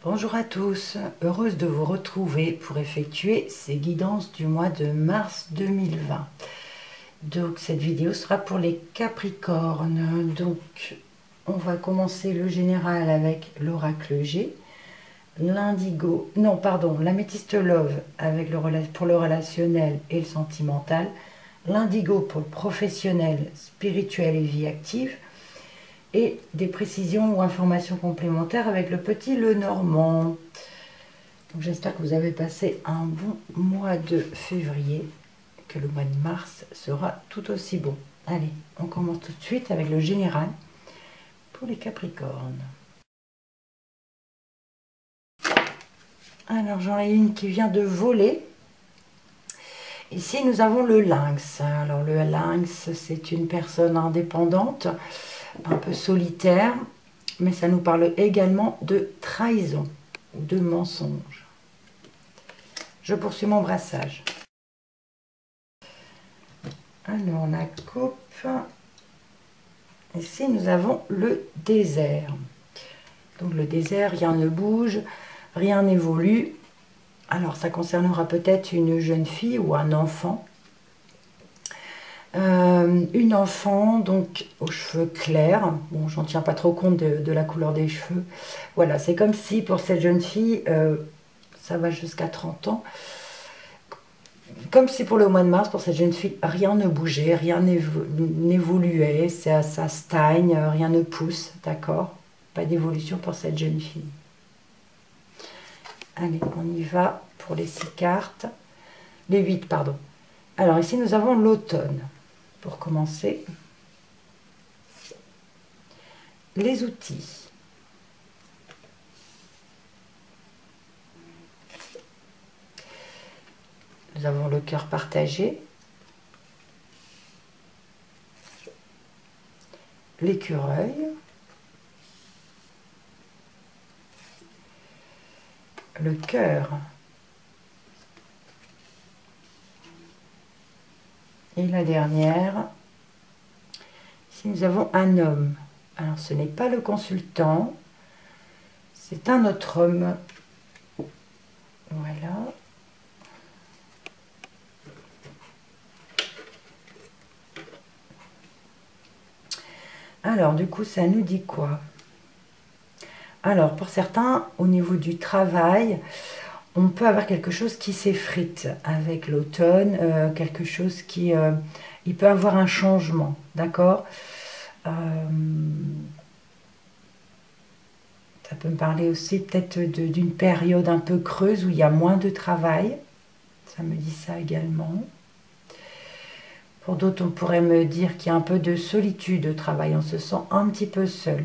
Bonjour à tous, heureuse de vous retrouver pour effectuer ces guidances du mois de mars 2020. Donc cette vidéo sera pour les Capricornes. Donc on va commencer le général avec l'oracle G, l'indigo, non pardon, l'améthyste love avec pour le relationnel et le sentimental, l'indigo pour le professionnel, spirituel et vie active, et des précisions ou informations complémentaires avec le petit Lenormand. J'espère que vous avez passé un bon mois de février, que le mois de mars sera tout aussi bon. Allez, on commence tout de suite avec le général pour les Capricornes. Alors j'en ai une qui vient de voler. Ici nous avons le lynx. Alors le lynx, c'est une personne indépendante, un peu solitaire, mais ça nous parle également de trahison ou de mensonge. Je poursuis mon brassage. Alors la coupe. Ici nous avons le désert. Donc le désert, rien ne bouge, rien n'évolue. Alors ça concernera peut-être une jeune fille ou un enfant. Une enfant donc aux cheveux clairs. Bon, j'en tiens pas trop compte de la couleur des cheveux. Voilà, c'est comme si pour cette jeune fille, ça va jusqu'à 30 ans. Comme si pour le mois de mars, pour cette jeune fille, rien ne bougeait, rien n'évoluait, ça stagne, rien ne pousse, d'accord? Pas d'évolution pour cette jeune fille. Allez, on y va pour les 6 cartes. Les 8, pardon. Alors ici, nous avons l'automne. Pour commencer, les outils. Nous avons le cœur partagé, l'écureuil, le cœur et la dernière. Ici nous avons un homme. Alors ce n'est pas le consultant, c'est un autre homme. Voilà. Alors du coup ça nous dit quoi? Alors pour certains, au niveau du travail, on peut avoir quelque chose qui s'effrite avec l'automne, quelque chose qui... il peut avoir un changement, d'accord? Ça peut me parler aussi peut-être d'une période un peu creuse où il y a moins de travail. Ça me dit ça également. Pour d'autres, on pourrait me dire qu'il y a un peu de solitude au travail. On se sent un petit peu seul.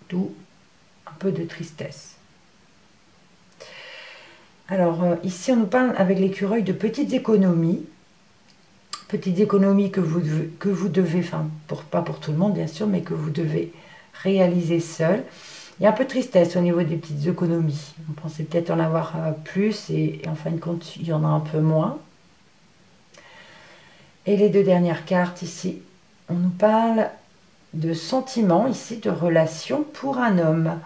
D'où un peu de tristesse. Alors ici, on nous parle avec l'écureuil de petites économies. Petites économies que vous devez, enfin, pas pour tout le monde bien sûr, mais que vous devez réaliser seul. Il y a un peu de tristesse au niveau des petites économies. On pensait peut-être en avoir plus et en fin de compte, il y en a un peu moins. Et les deux dernières cartes ici, on nous parle de sentiments, ici de relations pour un homme.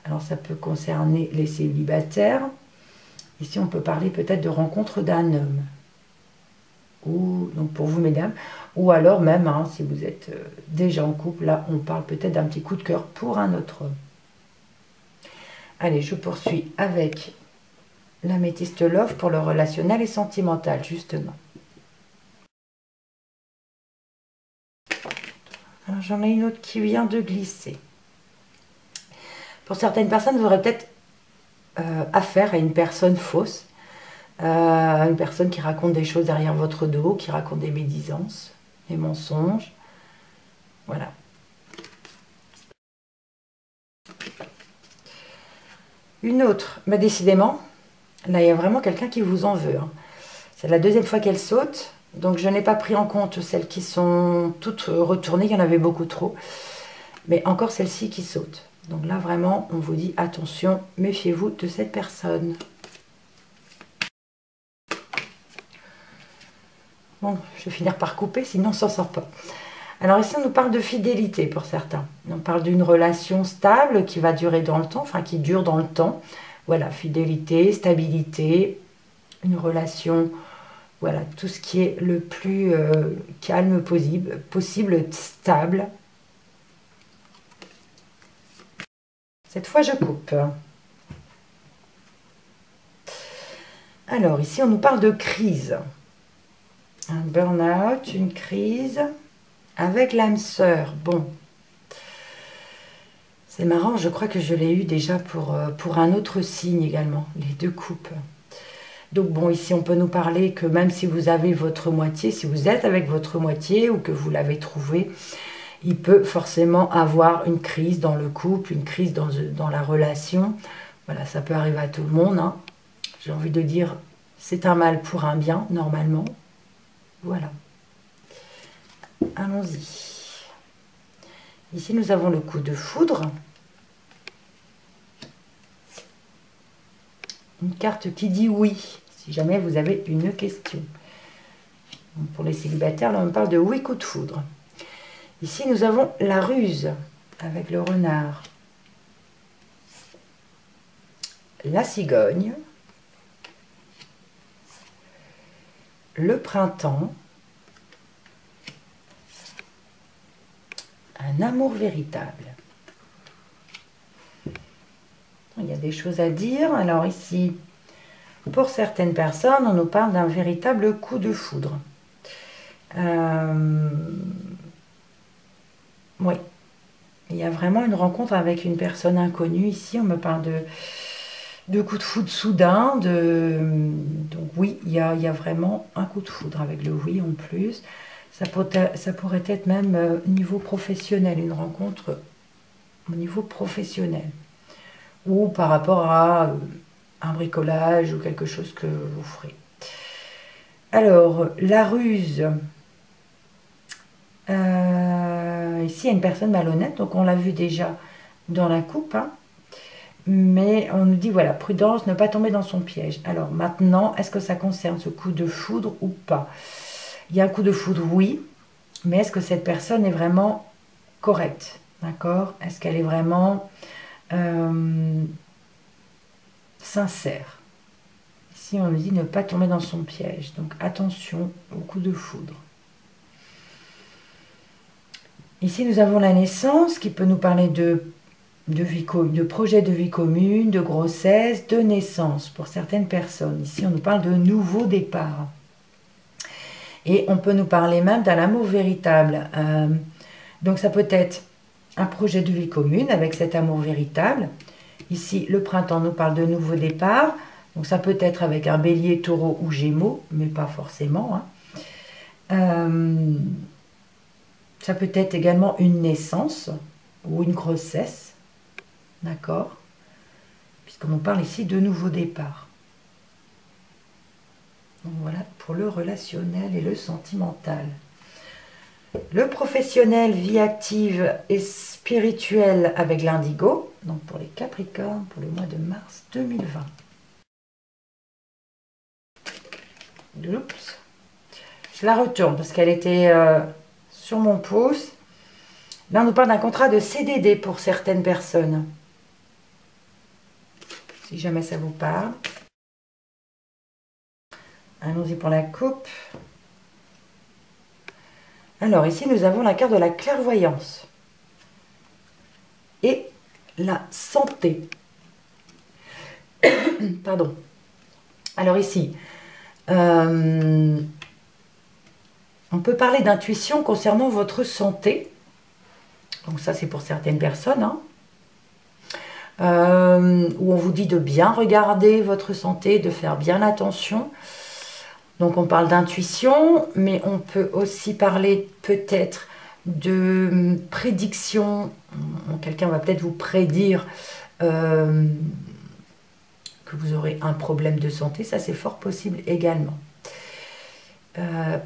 Alors ça peut concerner les célibataires. Ici on peut parler peut-être de rencontre d'un homme. Ou donc pour vous mesdames, ou alors même hein, si vous êtes déjà en couple, là on parle peut-être d'un petit coup de cœur pour un autre homme. Allez, je poursuis avec l'améthyste love pour le relationnel et sentimental justement. J'en ai une autre qui vient de glisser. Pour certaines personnes, vous aurez peut-être affaire à une personne fausse, une personne qui raconte des choses derrière votre dos, qui raconte des médisances, des mensonges. Voilà. Une autre, mais décidément, là il y a vraiment quelqu'un qui vous en veut. Hein. C'est la deuxième fois qu'elle saute. Donc je n'ai pas pris en compte celles qui sont toutes retournées, il y en avait beaucoup trop. Mais encore celle-ci qui saute. Donc là vraiment, on vous dit attention, méfiez-vous de cette personne. Bon, je vais finir par couper, sinon on ne s'en sort pas. Alors ici, on nous parle de fidélité pour certains. On parle d'une relation stable qui va durer dans le temps, enfin qui dure dans le temps. Voilà, fidélité, stabilité, une relation, voilà, tout ce qui est le plus calme possible, stable. Cette fois, je coupe. Alors ici, on nous parle de crise. Un burn-out, une crise avec l'âme sœur. Bon, c'est marrant, je crois que je l'ai eu déjà pour un autre signe également, les deux coupes. Donc bon, ici on peut nous parler que même si vous avez votre moitié, si vous êtes avec votre moitié ou que vous l'avez trouvé, il peut forcément avoir une crise dans le couple, une crise dans la relation. Voilà, ça peut arriver à tout le monde, hein. J'ai envie de dire, c'est un mal pour un bien, normalement. Voilà. Allons-y. Ici, nous avons le coup de foudre. Une carte qui dit oui, si jamais vous avez une question. Donc, pour les célibataires, là, on parle de oui, coup de foudre. Ici, nous avons la ruse avec le renard. La cigogne. Le printemps. Un amour véritable. Il y a des choses à dire. Alors ici, pour certaines personnes, on nous parle d'un véritable coup de foudre. Oui, il y a vraiment une rencontre avec une personne inconnue. Ici, on me parle de coup de foudre soudain. Donc oui, il y a vraiment un coup de foudre avec le oui en plus. Ça pourrait être même niveau professionnel, une rencontre au niveau professionnel. Ou par rapport à un bricolage ou quelque chose que vous ferez. Alors, la ruse. Ici, il y a une personne malhonnête, donc on l'a vu déjà dans la coupe. Hein. Mais on nous dit, voilà, prudence, ne pas tomber dans son piège. Alors maintenant, est-ce que ça concerne ce coup de foudre ou pas? Il y a un coup de foudre, oui. Mais est-ce que cette personne est vraiment correcte? D'accord? Est-ce qu'elle est vraiment sincère? Ici, on nous dit ne pas tomber dans son piège. Donc, attention au coup de foudre. Ici, nous avons la naissance qui peut nous parler de projet de vie commune, de grossesse, de naissance pour certaines personnes. Ici, on nous parle de nouveau départ. Et on peut nous parler même d'un amour véritable. Donc, ça peut être un projet de vie commune avec cet amour véritable. Ici, le printemps nous parle de nouveau départ. Donc, ça peut être avec un bélier, taureau ou gémeaux, mais pas forcément. Hein. Ça peut être également une naissance ou une grossesse. D'accord? Puisqu'on nous parle ici de nouveau départ. Donc, voilà pour le relationnel et le sentimental. Le professionnel, vie active et spirituelle avec l'indigo. Donc pour les Capricornes, pour le mois de mars 2020. Oups. Je la retourne parce qu'elle était sur mon pouce. Là, on nous parle d'un contrat de CDD pour certaines personnes. Si jamais ça vous parle. Allons-y pour la coupe. Alors ici, nous avons la carte de la clairvoyance et la santé. Pardon. Alors ici, on peut parler d'intuition concernant votre santé. Donc ça, c'est pour certaines personnes. Hein. Où on vous dit de bien regarder votre santé, de faire bien attention. Donc on parle d'intuition, mais on peut aussi parler peut-être de prédiction. Quelqu'un va peut-être vous prédire que vous aurez un problème de santé. Ça, c'est fort possible également.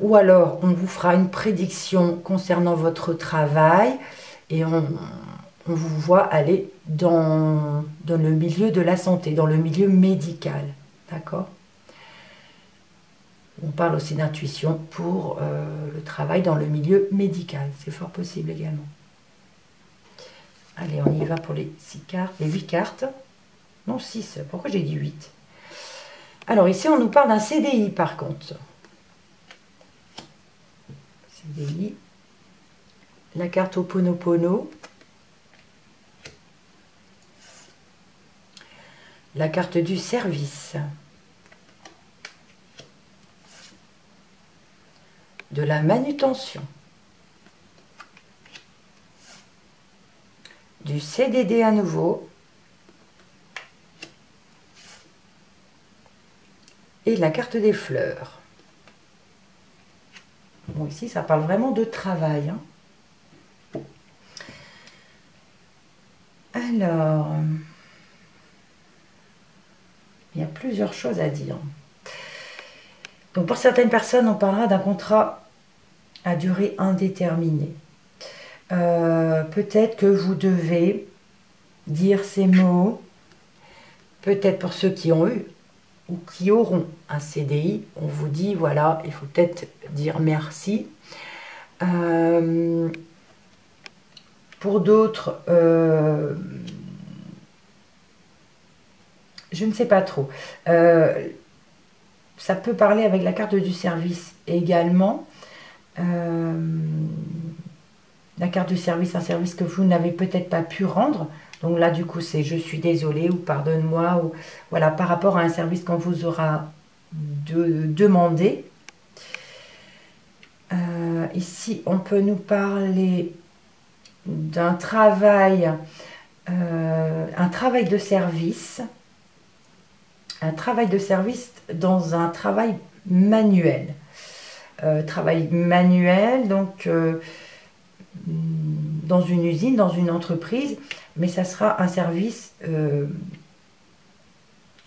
Ou alors, on vous fera une prédiction concernant votre travail et on vous voit aller dans le milieu de la santé, dans le milieu médical. D'accord ? On parle aussi d'intuition pour le travail dans le milieu médical. C'est fort possible également. Allez, on y va pour les 6 cartes, les 8 cartes. Non, 6. Pourquoi j'ai dit 8? Alors ici, on nous parle d'un CDI par contre. CDI. La carte Ho'oponopono. La carte du service. De la manutention. Du CDD à nouveau. Et la carte des fleurs. Bon, ici, ça parle vraiment de travail. Hein. Alors, il y a plusieurs choses à dire. Donc, pour certaines personnes, on parlera d'un contrat à durée indéterminée. Peut-être que vous devez dire ces mots, peut-être pour ceux qui ont eu ou qui auront un CDI, on vous dit, voilà, il faut peut-être dire merci. Pour d'autres, je ne sais pas trop. Ça peut parler avec la carte du service également. La carte du service, un service que vous n'avez peut-être pas pu rendre. Donc là, du coup, c'est je suis désolée ou pardonne-moi. Ou voilà, par rapport à un service qu'on vous aura demandé. Ici, on peut nous parler d'un travail, un travail de service. Un travail de service dans un travail manuel. Travail manuel, donc dans une usine, dans une entreprise, mais ça sera un service que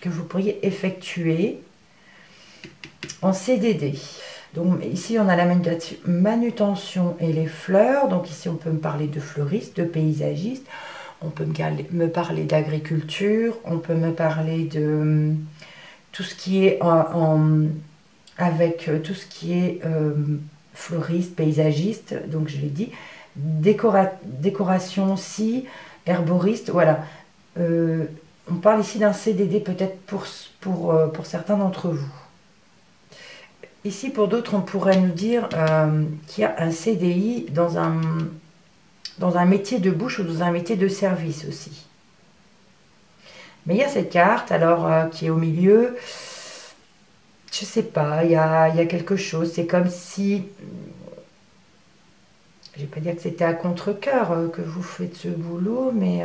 vous pourriez effectuer en CDD. Donc ici on a la manutention et les fleurs, donc ici on peut me parler de fleuriste, de paysagiste, on peut me parler d'agriculture, on peut me parler de tout ce qui est avec tout ce qui est fleuriste, paysagiste, donc je l'ai dit, décoration aussi, herboriste, voilà. On parle ici d'un CDD peut-être pour certains d'entre vous. Ici, pour d'autres, on pourrait nous dire qu'il y a un CDI dans un métier de bouche ou dans un métier de service aussi. Mais il y a cette carte, alors, qui est au milieu. Je sais pas, il y a quelque chose. C'est comme si... Je ne vais pas dire que c'était à contre-cœur que vous faites ce boulot, mais...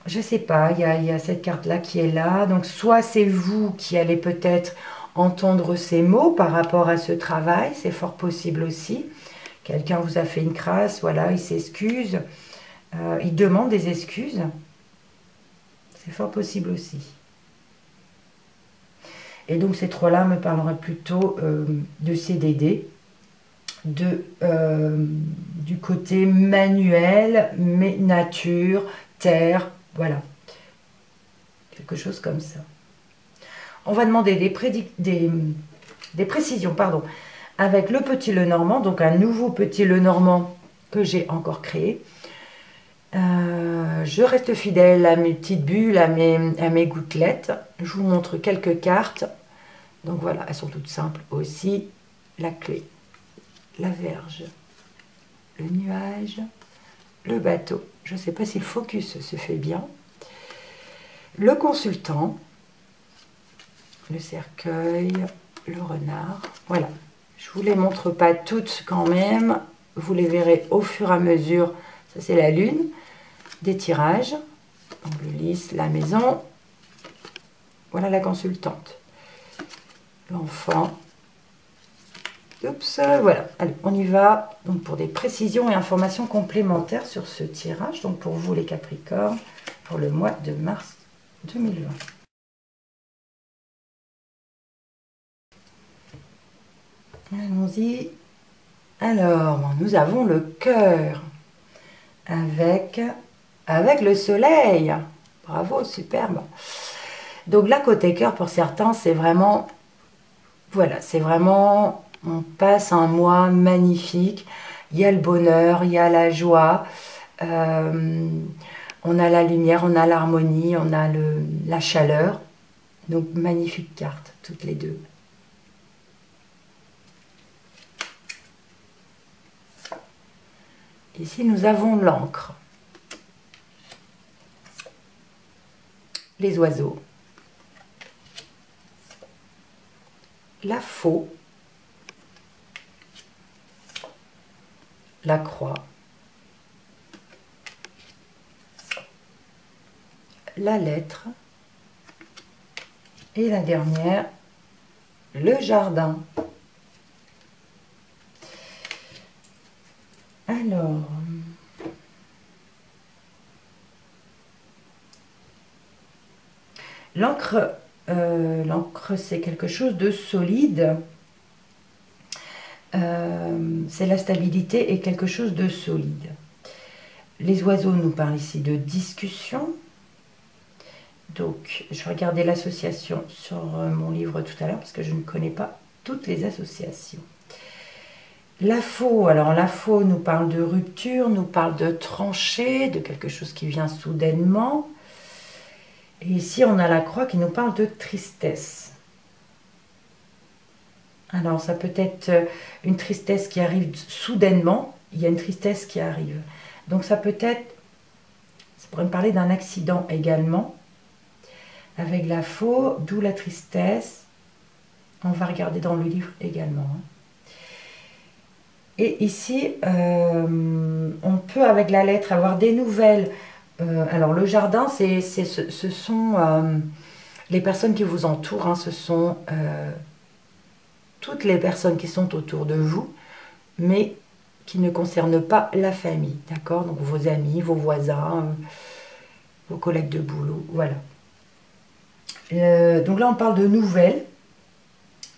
je ne sais pas, il y a cette carte-là qui est là. Donc, soit c'est vous qui allez peut-être entendre ces mots par rapport à ce travail. C'est fort possible aussi. Quelqu'un vous a fait une crasse, voilà, il s'excuse. Il demande des excuses. C'est fort possible aussi. Et donc, ces trois-là me parleraient plutôt de CDD, du côté manuel, mais nature, terre, voilà. Quelque chose comme ça. On va demander des précisions, pardon, avec le petit Lenormand, donc un nouveau petit Lenormand que j'ai encore créé. Je reste fidèle à mes petites bulles, à mes gouttelettes. Je vous montre quelques cartes. Donc voilà, elles sont toutes simples aussi. La clé, la verge, le nuage, le bateau. Je ne sais pas si le focus se fait bien. Le consultant, le cercueil, le renard. Voilà, je ne vous les montre pas toutes quand même. Vous les verrez au fur et à mesure. Ça, c'est la lune. Des tirages. Donc, le lys, la maison. Voilà la consultante. L'enfant. Oups, voilà. Allez, on y va. Donc, pour des précisions et informations complémentaires sur ce tirage. Donc, pour vous, les Capricornes, pour le mois de mars 2020. Allons-y. Alors, nous avons le cœur avec le soleil. Bravo, superbe. Donc là, côté cœur, pour certains, c'est vraiment Voilà, c'est vraiment, on passe un mois magnifique. Il y a le bonheur, il y a la joie, on a la lumière, on a l'harmonie, on a la chaleur. Donc magnifique carte, toutes les deux. Ici, nous avons l'encre, les oiseaux, la faux, la croix, la lettre et la dernière, le jardin. Alors, l'encre, c'est quelque chose de solide. C'est la stabilité et quelque chose de solide. Les oiseaux nous parlent ici de discussion. Donc, je regardais l'association sur mon livre tout à l'heure parce que je ne connais pas toutes les associations. La faux, alors la faux nous parle de rupture, nous parle de tranchée, de quelque chose qui vient soudainement. Et ici, on a la croix qui nous parle de tristesse. Alors, ça peut être une tristesse qui arrive soudainement, il y a une tristesse qui arrive. Donc, ça peut être, ça pourrait me parler d'un accident également, avec la faux, d'où la tristesse. On va regarder dans le livre également. Et ici, on peut, avec la lettre, avoir des nouvelles. Alors, le jardin, ce sont les personnes qui vous entourent, hein, ce sont toutes les personnes qui sont autour de vous, mais qui ne concernent pas la famille, d'accord? Donc, vos amis, vos voisins, vos collègues de boulot, voilà. Donc là, on parle de nouvelles,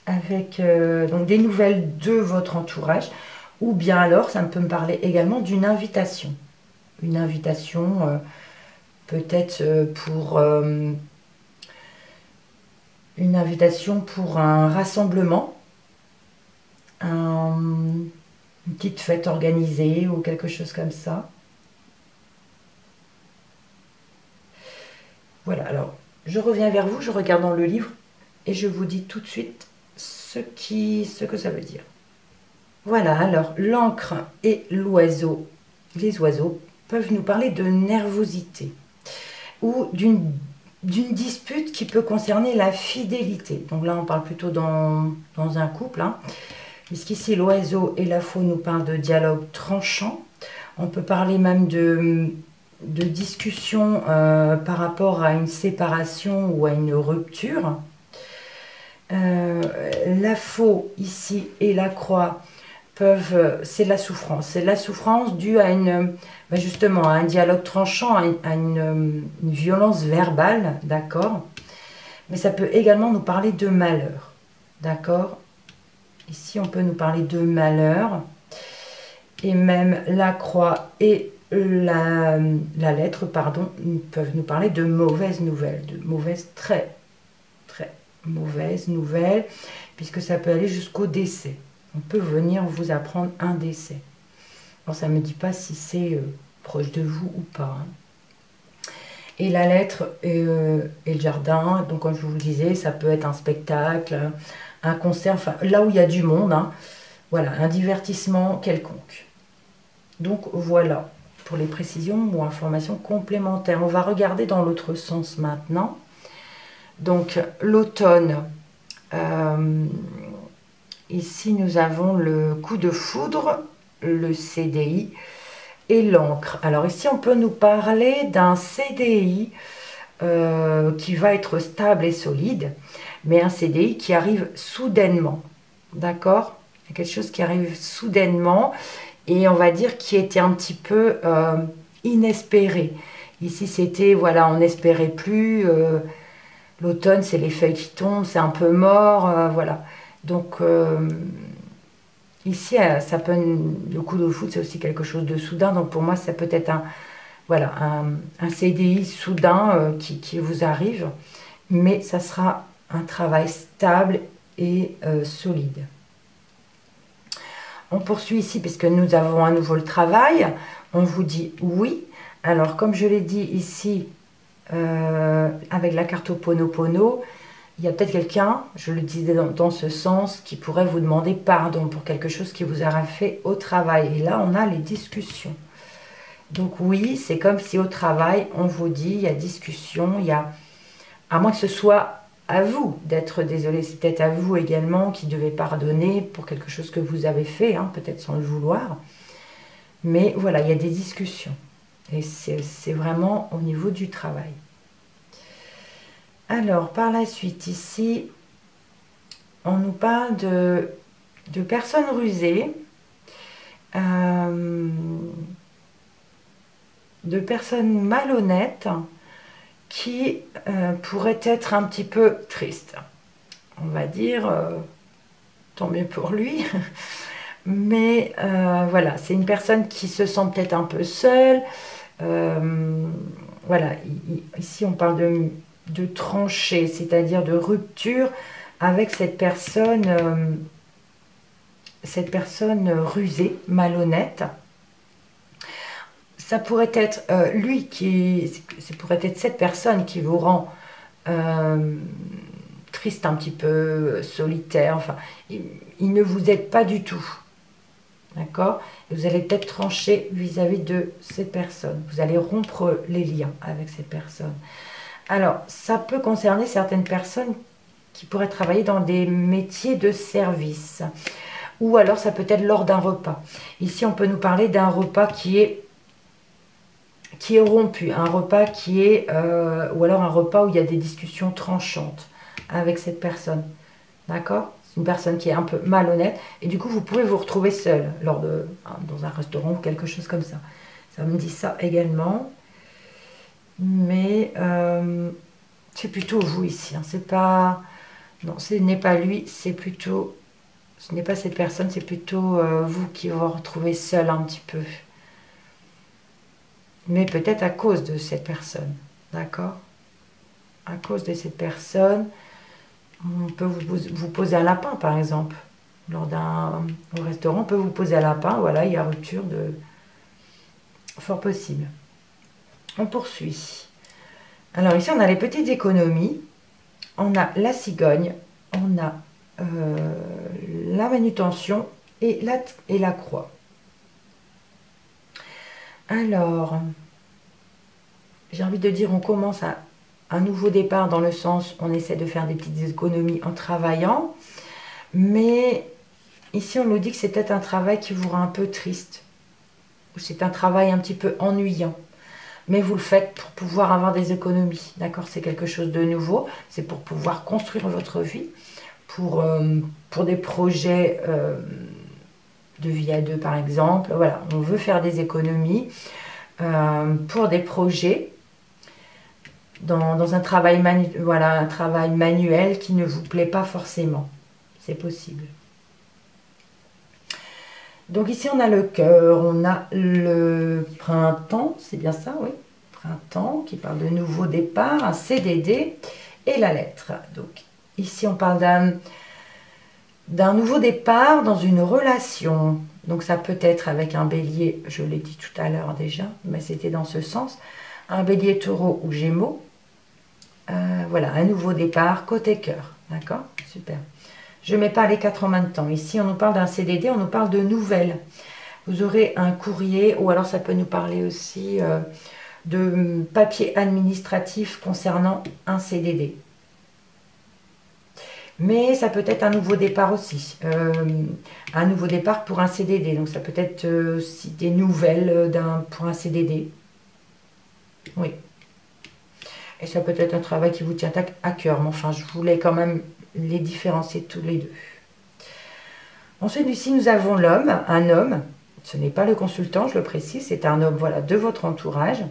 avec donc des nouvelles de votre entourage. Ou bien alors, ça peut me parler également d'une invitation. Une invitation peut-être pour une invitation pour un rassemblement, une petite fête organisée ou quelque chose comme ça. Voilà, alors je reviens vers vous, je regarde dans le livre et je vous dis tout de suite ce que ça veut dire. Voilà, alors l'encre et l'oiseau, les oiseaux peuvent nous parler de nervosité ou d'une dispute qui peut concerner la fidélité. Donc là, on parle plutôt dans un couple, hein, puisqu'ici l'oiseau et la faux nous parlent de dialogue tranchant. On peut parler même de discussion par rapport à une séparation ou à une rupture. La faux ici et la croix c'est la souffrance due à justement à un dialogue tranchant, à une violence verbale, d'accord, mais ça peut également nous parler de malheur, d'accord. Ici on peut nous parler de malheur, et même la croix et la lettre, pardon, peuvent nous parler de mauvaises nouvelles, de mauvaises, très très mauvaises nouvelles, puisque ça peut aller jusqu'au décès. On peut venir vous apprendre un décès. Alors, ça ne me dit pas si c'est proche de vous ou pas. Hein. Et la lettre et le jardin, donc comme je vous le disais, ça peut être un spectacle, un concert, enfin là où il y a du monde, hein, voilà, un divertissement quelconque. Donc voilà, pour les précisions ou informations complémentaires. On va regarder dans l'autre sens maintenant. Donc l'automne, ici, nous avons le coup de foudre, le CDI et l'encre. Alors ici, on peut nous parler d'un CDI qui va être stable et solide, mais un CDI qui arrive soudainement, d'accord? Il y a quelque chose qui arrive soudainement et on va dire qui était un petit peu inespéré. Ici, c'était, voilà, on n'espérait plus. L'automne, c'est les feuilles qui tombent, c'est un peu mort, voilà. Donc, ici, ça peut, le coup de foudre, c'est aussi quelque chose de soudain. Donc, pour moi, ça peut être un CDI soudain qui vous arrive. Mais ça sera un travail stable et solide. On poursuit ici puisque nous avons à nouveau le travail. On vous dit oui. Alors, comme je l'ai dit ici, avec la carte Ho'oponopono, il y a peut-être quelqu'un, je le disais dans ce sens, qui pourrait vous demander pardon pour quelque chose qui vous aura fait au travail. Et là, on a les discussions. Donc oui, c'est comme si au travail, on vous dit, il y a discussion, il y a... À moins que ce soit à vous d'être désolé, c'est peut-être à vous également qui devez pardonner pour quelque chose que vous avez fait, hein, peut-être sans le vouloir. Mais voilà, il y a des discussions. Et c'est vraiment au niveau du travail. Alors, par la suite, ici, on nous parle de personnes rusées, de personnes malhonnêtes qui pourraient être un petit peu tristes. On va dire, tant mieux pour lui. Mais voilà, c'est une personne qui se sent peut-être un peu seule. Voilà, ici on parle de trancher, c'est-à-dire de rupture avec cette personne rusée, malhonnête. Ça pourrait être ça pourrait être cette personne qui vous rend triste, un petit peu solitaire. Enfin, il ne vous aide pas du tout. D'accord? Vous allez peut-être trancher vis-à-vis de cette personne. Vous allez rompre les liens avec cette personne. Alors, ça peut concerner certaines personnes qui pourraient travailler dans des métiers de service. Ou alors, ça peut être lors d'un repas. Ici, on peut nous parler d'un repas qui est rompu. Un repas qui est... ou alors un repas où il y a des discussions tranchantes avec cette personne. D'accord? Une personne qui est un peu malhonnête, et du coup vous pouvez vous retrouver seul dans un restaurant ou quelque chose comme ça. Ça me dit ça également, mais c'est plutôt vous ici, hein. C'est pas, non, ce n'est pas lui, c'est plutôt, ce n'est pas cette personne, c'est plutôt vous qui vous retrouvez seul un petit peu, mais peut-être à cause de cette personne, d'accord? À cause de cette personne. On peut vous poser un lapin, par exemple. Au restaurant, on peut vous poser un lapin. Voilà, il y a rupture de... Fort possible. On poursuit. Alors ici, on a les petites économies. On a la cigogne. On a la manutention et la croix. Alors, j'ai envie de dire, on commence à un nouveau départ dans le sens, on essaie de faire des petites économies en travaillant. Mais ici, on nous dit que c'est peut-être un travail qui vous rend un peu triste. Ou c'est un travail un petit peu ennuyant. Mais vous le faites pour pouvoir avoir des économies. D'accord? C'est quelque chose de nouveau. C'est pour pouvoir construire votre vie. Pour des projets de vie à deux, par exemple. Voilà, on veut faire des économies pour des projets. Dans un travail, un travail manuel qui ne vous plaît pas forcément. C'est possible. Donc ici, on a le cœur, on a le printemps, c'est bien ça, oui. Printemps, qui parle de nouveau départ, un CDD et la lettre. Donc ici, on parle d'un nouveau départ dans une relation. Donc ça peut être avec un bélier, je l'ai dit tout à l'heure déjà, mais c'était dans ce sens. Un bélier, taureau ou gémeaux. Voilà, un nouveau départ côté cœur. D'accord? Super. Je ne mets pas les 4 en même temps. Ici, on nous parle d'un CDD, on nous parle de nouvelles. Vous aurez un courrier, ou alors ça peut nous parler aussi de papier administratif concernant un CDD. Mais ça peut être un nouveau départ aussi. Un nouveau départ pour un CDD. Donc ça peut être aussi des nouvelles pour un CDD. Oui. Et ça peut être un travail qui vous tient à cœur. Mais enfin, je voulais quand même les différencier tous les deux. Ensuite, ici, nous avons l'homme, un homme. Ce n'est pas le consultant, je le précise. C'est un homme, voilà, de votre entourage.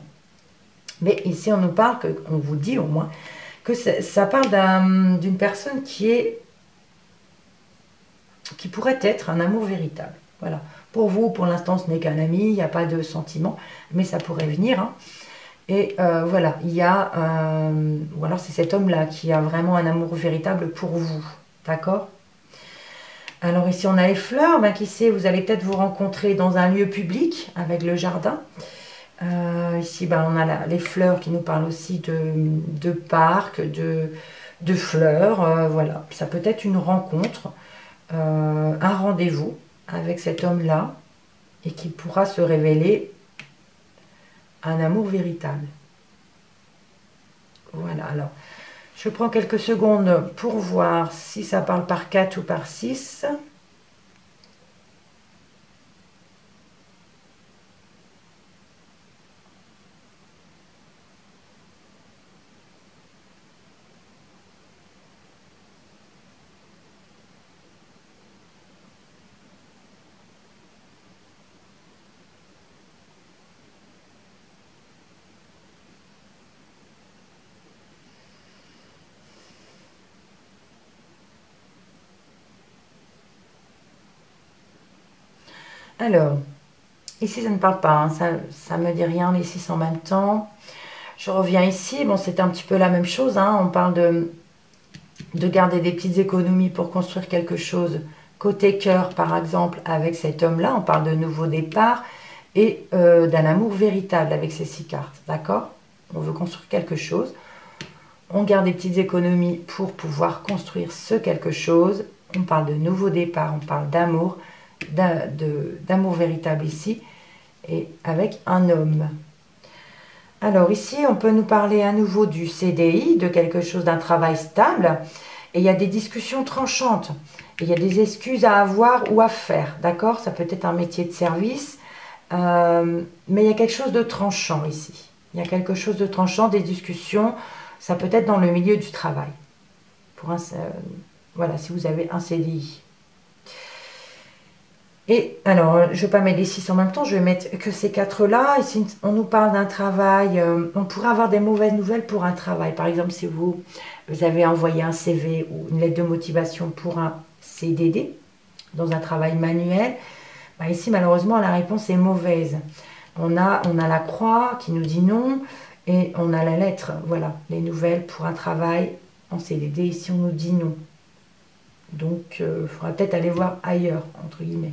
Mais ici, on nous parle, on vous dit au moins, que ça parle d'une personne qui pourrait être un amour véritable. Voilà. Pour vous, pour l'instant, ce n'est qu'un ami, il n'y a pas de sentiment, mais ça pourrait venir, hein. Et voilà, il y a, ou alors c'est cet homme-là qui a vraiment un amour véritable pour vous, d'accord? Alors ici, on a les fleurs. Ben, qui sait, vous allez peut-être vous rencontrer dans un lieu public avec le jardin. Ici, ben, on a les fleurs qui nous parlent aussi de parc, de fleurs. Voilà, ça peut être une rencontre, un rendez-vous avec cet homme-là et qui pourra se révéler un amour véritable. Voilà, alors, je prends quelques secondes pour voir si ça parle par 4 ou par 6. Alors, ici ça ne parle pas, hein, ça me dit rien, les 6 en même temps. Je reviens ici, bon c'est un petit peu la même chose, hein, on parle de garder des petites économies pour construire quelque chose. Côté cœur par exemple, avec cet homme-là, on parle de nouveau départ et d'un amour véritable avec ces 6 cartes, d'accord? On veut construire quelque chose, on garde des petites économies pour pouvoir construire ce quelque chose. On parle de nouveau départ, on parle d'amour, d'amour véritable ici, et avec un homme. Alors ici, on peut nous parler à nouveau du CDI, de quelque chose, d'un travail stable, et il y a des discussions tranchantes, et il y a des excuses à avoir ou à faire, d'accord? Ça peut être un métier de service, mais il y a quelque chose de tranchant ici. Il y a quelque chose de tranchant, des discussions, ça peut être dans le milieu du travail. Voilà, si vous avez un CDI. Et alors, je ne vais pas mettre les 6 en même temps, je vais mettre que ces 4-là. Ici, on nous parle d'un travail, on pourrait avoir des mauvaises nouvelles pour un travail. Par exemple, si vous avez envoyé un CV ou une lettre de motivation pour un CDD, dans un travail manuel, bah ici, malheureusement, la réponse est mauvaise. On a la croix qui nous dit non, et on a la lettre, voilà, les nouvelles pour un travail en CDD. Ici, on nous dit non. Donc, il faudra peut-être aller voir ailleurs, entre guillemets.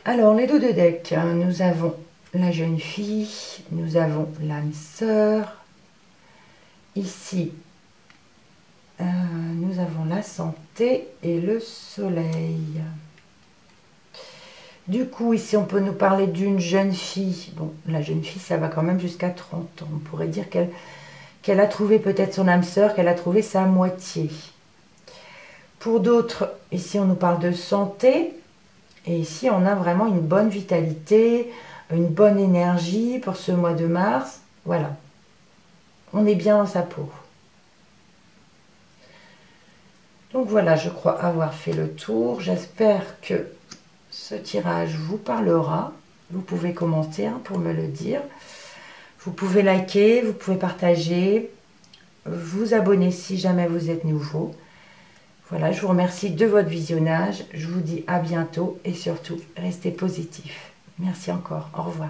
Alors, les dos de deck, nous avons la jeune fille, nous avons l'âme sœur. Ici, nous avons la santé et le soleil. Du coup, ici, on peut nous parler d'une jeune fille. Bon, la jeune fille, ça va quand même jusqu'à 30 ans. On pourrait dire qu'elle a trouvé peut-être son âme sœur, qu'elle a trouvé sa moitié. Pour d'autres, ici, on nous parle de santé. Et ici, on a vraiment une bonne vitalité, une bonne énergie pour ce mois de mars. Voilà. On est bien dans sa peau. Donc voilà, je crois avoir fait le tour. J'espère que ce tirage vous parlera. Vous pouvez commenter pour me le dire. Vous pouvez liker, vous pouvez partager, vous abonner si jamais vous êtes nouveau. Voilà, je vous remercie de votre visionnage. Je vous dis à bientôt et surtout, restez positifs. Merci encore. Au revoir.